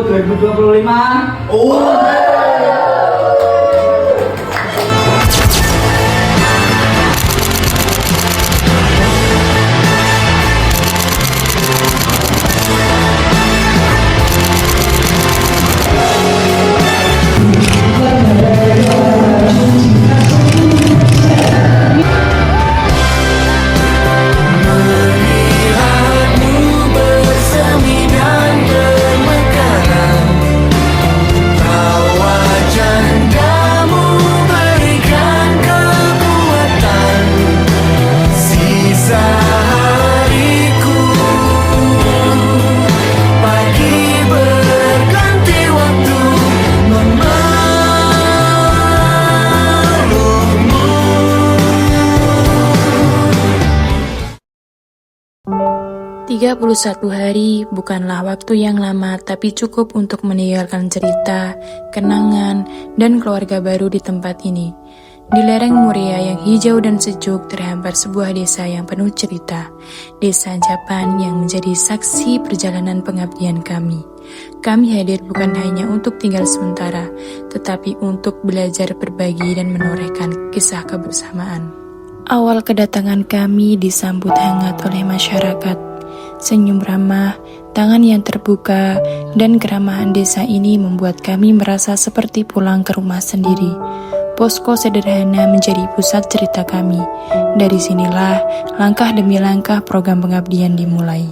2025. Tiga 31 hari bukanlah waktu yang lama, tapi cukup untuk meninggalkan cerita, kenangan, dan keluarga baru di tempat ini. Di lereng Muria yang hijau dan sejuk terhampar sebuah desa yang penuh cerita. Desa Japan yang menjadi saksi perjalanan pengabdian kami. Kami hadir bukan hanya untuk tinggal sementara, tetapi untuk belajar berbagi dan menorehkan kisah kebersamaan. Awal kedatangan kami disambut hangat oleh masyarakat. Senyum ramah, tangan yang terbuka, dan keramahan desa ini membuat kami merasa seperti pulang ke rumah sendiri. Posko sederhana menjadi pusat cerita kami. Dari sinilah langkah demi langkah program pengabdian dimulai.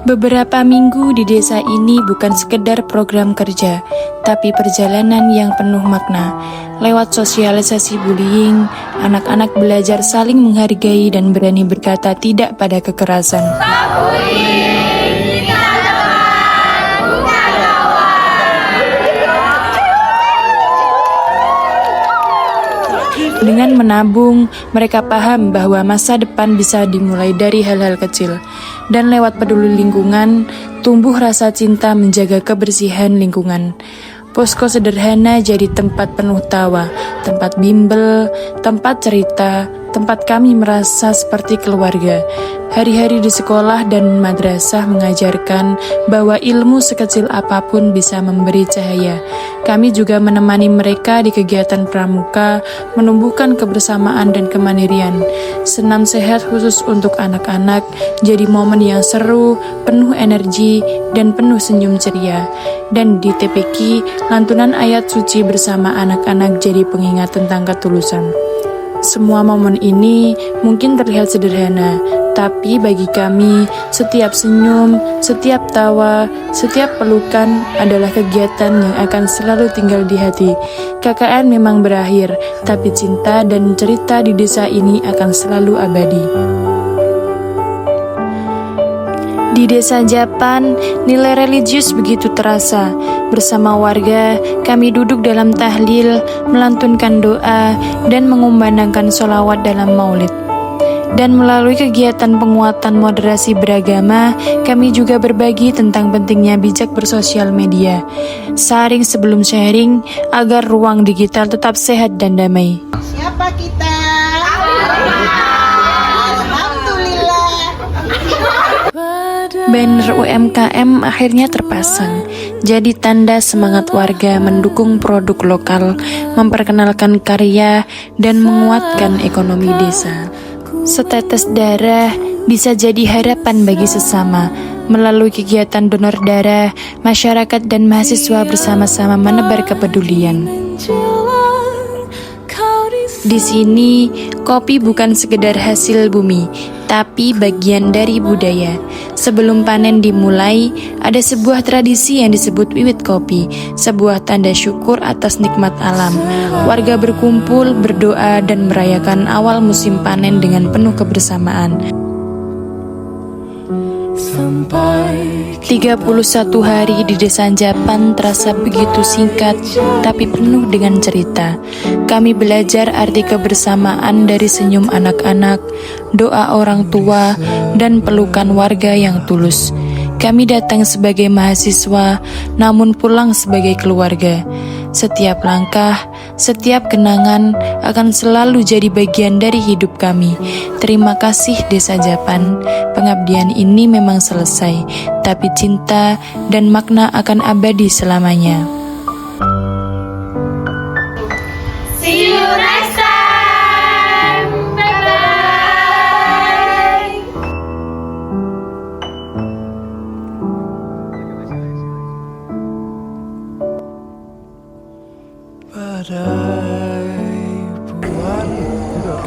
Beberapa minggu di desa ini bukan sekedar program kerja, tapi perjalanan yang penuh makna. Lewat sosialisasi bullying, anak-anak belajar saling menghargai dan berani berkata tidak pada kekerasan. Dengan menabung, mereka paham bahwa masa depan bisa dimulai dari hal-hal kecil. Dan lewat peduli lingkungan, tumbuh rasa cinta menjaga kebersihan lingkungan. Posko sederhana jadi tempat penuh tawa, tempat bimbel, tempat cerita, tempat kami merasa seperti keluarga. Hari-hari di sekolah dan madrasah mengajarkan bahwa ilmu sekecil apapun bisa memberi cahaya. Kami juga menemani mereka di kegiatan pramuka, menumbuhkan kebersamaan dan kemandirian. Senam sehat khusus untuk anak-anak jadi momen yang seru, penuh energi, dan penuh senyum ceria. Dan di TPQ, lantunan ayat suci bersama anak-anak jadi pengingat tentang ketulusan. Semua momen ini mungkin terlihat sederhana, tapi bagi kami, setiap senyum, setiap tawa, setiap pelukan adalah kegiatan yang akan selalu tinggal di hati. KKN memang berakhir, tapi cinta dan cerita di desa ini akan selalu abadi. Di desa Japan, nilai religius begitu terasa. Bersama warga, kami duduk dalam tahlil, melantunkan doa, dan mengumandangkan sholawat dalam maulid. Dan melalui kegiatan penguatan moderasi beragama, kami juga berbagi tentang pentingnya bijak bersosial media. Saring sebelum sharing, agar ruang digital tetap sehat dan damai. Siapa kita? Banner UMKM akhirnya terpasang, jadi tanda semangat warga mendukung produk lokal, memperkenalkan karya, dan menguatkan ekonomi desa. Setetes darah bisa jadi harapan bagi sesama. Melalui kegiatan donor darah, masyarakat dan mahasiswa bersama-sama menebar kepedulian. Di sini, kopi bukan sekedar hasil bumi, tapi bagian dari budaya. Sebelum panen dimulai, ada sebuah tradisi yang disebut wiwit kopi, sebuah tanda syukur atas nikmat alam. Warga berkumpul, berdoa, dan merayakan awal musim panen dengan penuh kebersamaan. 31 hari di desa Japan terasa begitu singkat, tapi penuh dengan cerita. Kami belajar arti kebersamaan dari senyum anak-anak, doa orang tua, dan pelukan warga yang tulus. Kami datang sebagai mahasiswa, namun pulang sebagai keluarga. Setiap langkah, Setiap kenangan akan selalu jadi bagian dari hidup kami. Terima kasih Desa Japan. Pengabdian ini memang selesai, tapi cinta dan makna akan abadi selamanya. See you next time. Bye-bye.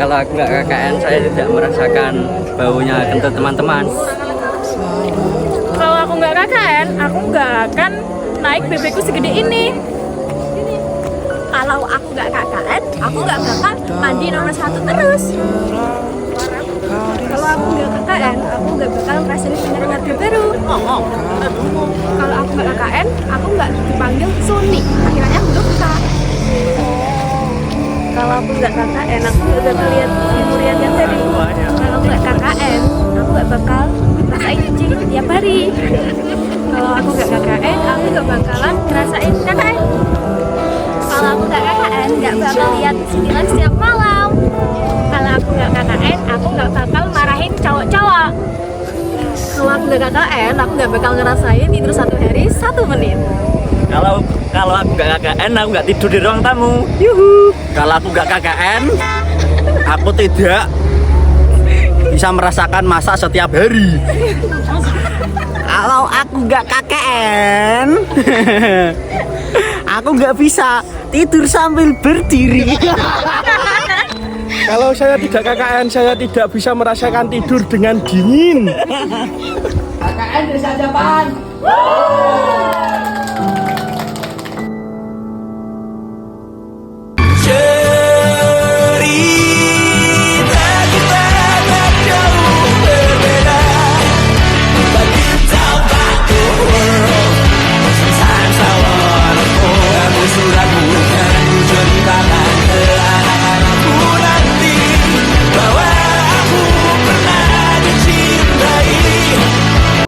Kalau aku nggak KKN, saya tidak merasakan baunya kentut teman-teman. Kalau aku nggak KKN, aku nggak akan naik BB ku segede ini. Kalau aku nggak KKN, aku nggak bakal mandi nomor 1 terus. Kalau aku nggak KKN, aku nggak bakal ngerasain punya warga baru. Kalau aku nggak KKN, aku nggak dipanggil Suni. Akhirnya aku lupa. Kalau aku nggak KKN, aku nggak bakal lihat Murian yang tadi. Kalau nggak KKN, aku nggak bakal ngerasain cuci tiap hari. Kalau aku nggak KKN, aku nggak bakalan ngerasain KKN. Kalau aku nggak KKN, nggak bakal lihat sindiran setiap malam. Kalau aku nggak KKN, aku nggak bakal marahin cowok-cowok. Kalau aku nggak KKN, aku nggak bakal ngerasain tidur 1 hari 1 menit. Kalau aku nggak KKN, aku nggak tidur di ruang tamu. Yuhu. Kalau aku nggak KKN, aku tidak bisa merasakan masak setiap hari. Kalau aku nggak KKN, aku nggak bisa tidur sambil berdiri. Kalau saya tidak KKN, saya tidak bisa merasakan tidur dengan dingin. KKN Desa Japan.